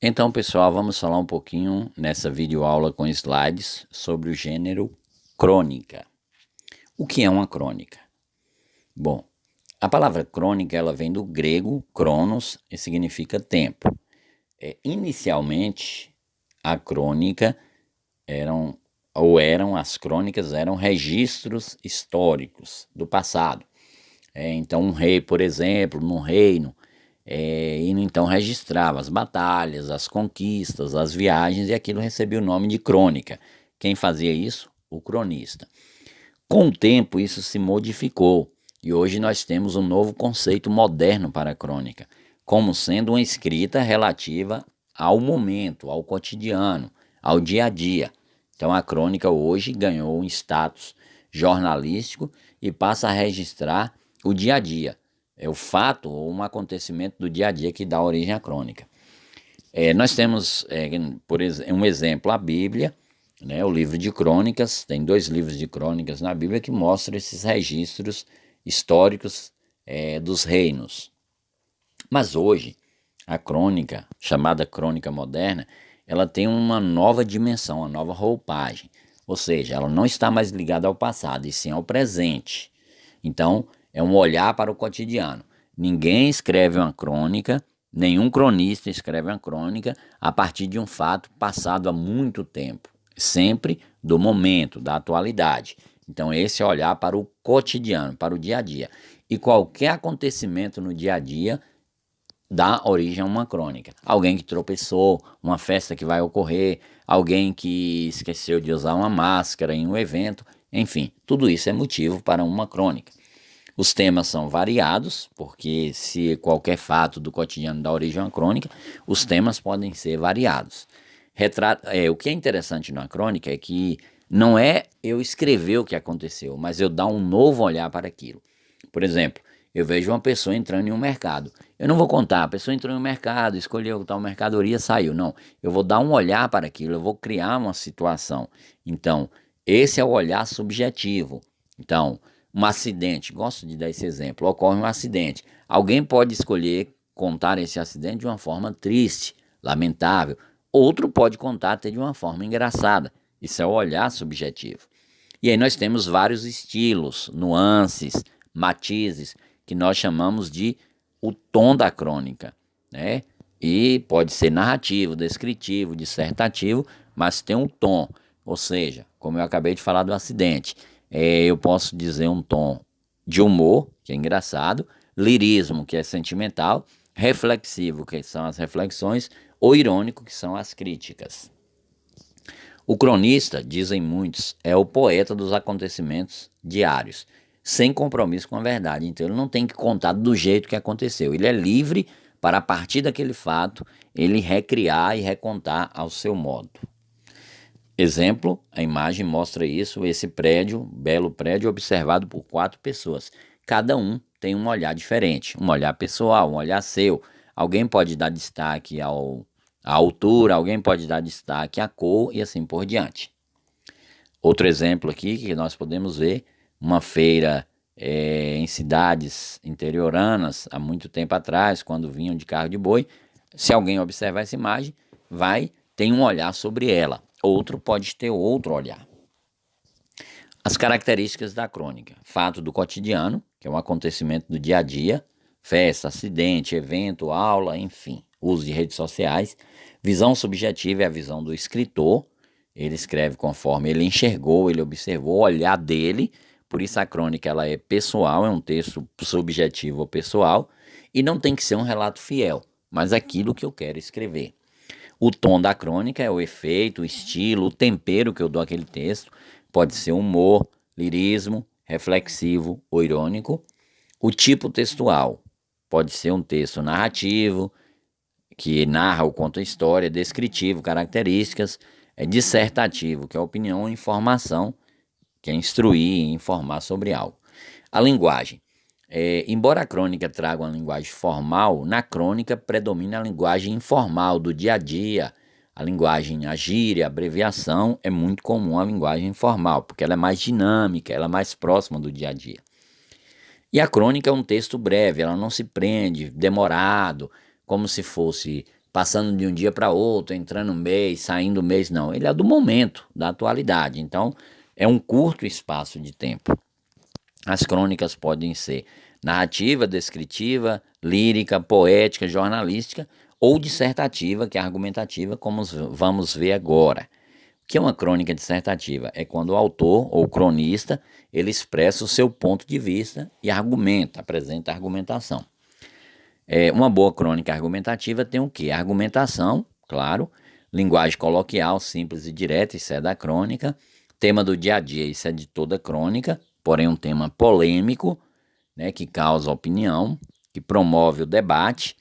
Então, pessoal, vamos falar um pouquinho nessa videoaula com slides sobre o gênero crônica. O que é uma crônica? Bom, a palavra crônica ela vem do grego cronos e significa tempo. Inicialmente, a crônica as crônicas eram registros históricos do passado. Então, um rei, por exemplo, num reino, então registrava as batalhas, as conquistas, as viagens, e aquilo recebia o nome de crônica. Quem fazia isso? O cronista. Com o tempo, isso se modificou e hoje nós temos um novo conceito moderno para a crônica, como sendo uma escrita relativa ao momento, ao cotidiano, ao dia a dia. Então a crônica hoje ganhou um status jornalístico e passa a registrar o dia a dia. É o fato ou um acontecimento do dia a dia que dá origem à crônica. Nós temos, por um exemplo, a Bíblia, né, o livro de crônicas. Tem 2 livros de crônicas na Bíblia que mostram esses registros históricos dos reinos. Mas hoje, a crônica, chamada crônica moderna, ela tem uma nova dimensão, uma nova roupagem. Ou seja, ela não está mais ligada ao passado, e sim ao presente. Então, é um olhar para o cotidiano. Ninguém escreve uma crônica, nenhum cronista escreve uma crônica a partir de um fato passado há muito tempo. Sempre do momento, da atualidade. Então, esse é olhar para o cotidiano, para o dia a dia. E qualquer acontecimento no dia a dia dá origem a uma crônica. Alguém que tropeçou, uma festa que vai ocorrer, alguém que esqueceu de usar uma máscara em um evento, enfim, tudo isso é motivo para uma crônica. Os temas são variados, porque se qualquer fato do cotidiano dá origem a uma crônica, os temas podem ser variados. O que é interessante na crônica é que não é eu escrever o que aconteceu, mas eu dar um novo olhar para aquilo. Por exemplo, eu vejo uma pessoa entrando em um mercado. Eu não vou contar, a pessoa entrou em um mercado, escolheu tal mercadoria, saiu. Não, eu vou dar um olhar para aquilo, eu vou criar uma situação. Então, esse é o olhar subjetivo. Então, um acidente, gosto de dar esse exemplo, ocorre um acidente. Alguém pode escolher contar esse acidente de uma forma triste, lamentável. Outro pode contar até de uma forma engraçada. Isso é o olhar subjetivo. E aí nós temos vários estilos, nuances, matizes, que nós chamamos de o tom da crônica, né? E pode ser narrativo, descritivo, dissertativo, mas tem um tom, ou seja, como eu acabei de falar do acidente, eu posso dizer um tom de humor, que é engraçado, lirismo, que é sentimental, reflexivo, que são as reflexões, ou irônico, que são as críticas. O cronista, dizem muitos, é o poeta dos acontecimentos diários, sem compromisso com a verdade. Então ele não tem que contar do jeito que aconteceu. Ele é livre para, a partir daquele fato, ele recriar e recontar ao seu modo. Exemplo, a imagem mostra isso, esse prédio, belo prédio, observado por 4 pessoas. Cada um tem um olhar diferente, um olhar pessoal, um olhar seu. Alguém pode dar destaque à altura, alguém pode dar destaque à cor e assim por diante. Outro exemplo aqui que nós podemos ver, uma feira em cidades interioranas, há muito tempo atrás, quando vinham de carro de boi. Se alguém observar essa imagem, tem um olhar sobre ela. Outro pode ter outro olhar. As características da crônica: fato do cotidiano, que é um acontecimento do dia a dia, festa, acidente, evento, aula, enfim, uso de redes sociais. Visão subjetiva é a visão do escritor. Ele escreve conforme ele enxergou, ele observou o olhar dele. Por isso a crônica ela é pessoal, é um texto subjetivo ou pessoal, e não tem que ser um relato fiel, mas aquilo que eu quero escrever. O tom da crônica é o efeito, o estilo, o tempero que eu dou àquele texto. Pode ser humor, lirismo, reflexivo ou irônico. O tipo textual pode ser um texto narrativo, que narra ou conta a história, descritivo, características, dissertativo, que é opinião ou informação, que é instruir e informar sobre algo. A linguagem. Embora a crônica traga uma linguagem formal, na crônica predomina a linguagem informal do dia a dia. A linguagem, a gíria, a abreviação é muito comum a linguagem informal, porque ela é mais dinâmica, ela é mais próxima do dia a dia. E a crônica é um texto breve, ela não se prende, demorado, como se fosse passando de um dia para outro, entrando um mês, saindo um mês, não. Ele é do momento, da atualidade. Então, é um curto espaço de tempo. As crônicas podem ser narrativa, descritiva, lírica, poética, jornalística ou dissertativa, que é argumentativa, como vamos ver agora. O que é uma crônica dissertativa? É quando o autor ou cronista ele expressa o seu ponto de vista e argumenta, apresenta a argumentação. Uma boa crônica argumentativa tem o quê? Argumentação, claro, linguagem coloquial, simples e direta, isso é da crônica. Tema do dia a dia, isso é de toda crônica, porém um tema polêmico, né, que causa opinião, que promove o debate.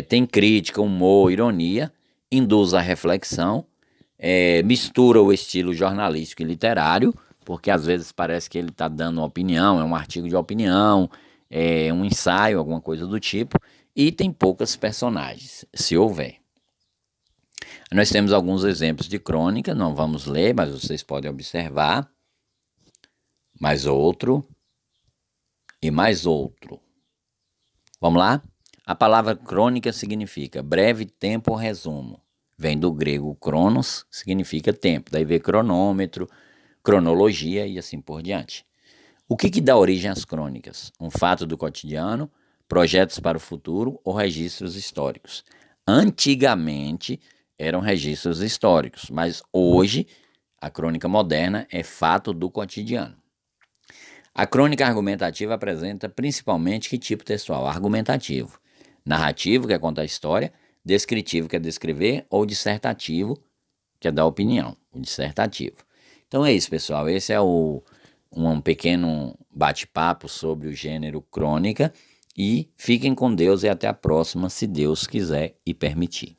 Tem crítica, humor, ironia, induz a reflexão, mistura o estilo jornalístico e literário, porque às vezes parece que ele está dando uma opinião, é um artigo de opinião, é um ensaio, alguma coisa do tipo, e tem poucas personagens, se houver. Nós temos alguns exemplos de crônica, não vamos ler, mas vocês podem observar. Mais outro e mais outro. Vamos lá? A palavra crônica significa breve tempo ou resumo. Vem do grego cronos, significa tempo. Daí vem cronômetro, cronologia e assim por diante. O que dá origem às crônicas? Um fato do cotidiano, projetos para o futuro ou registros históricos? Antigamente eram registros históricos, mas hoje a crônica moderna é fato do cotidiano. A crônica argumentativa apresenta principalmente que tipo textual? Argumentativo. Narrativo, que é contar a história, descritivo, que é descrever, ou dissertativo, que é dar opinião, o dissertativo. Então é isso, pessoal. Esse é um pequeno bate-papo sobre o gênero crônica. E fiquem com Deus e até a próxima, se Deus quiser e permitir.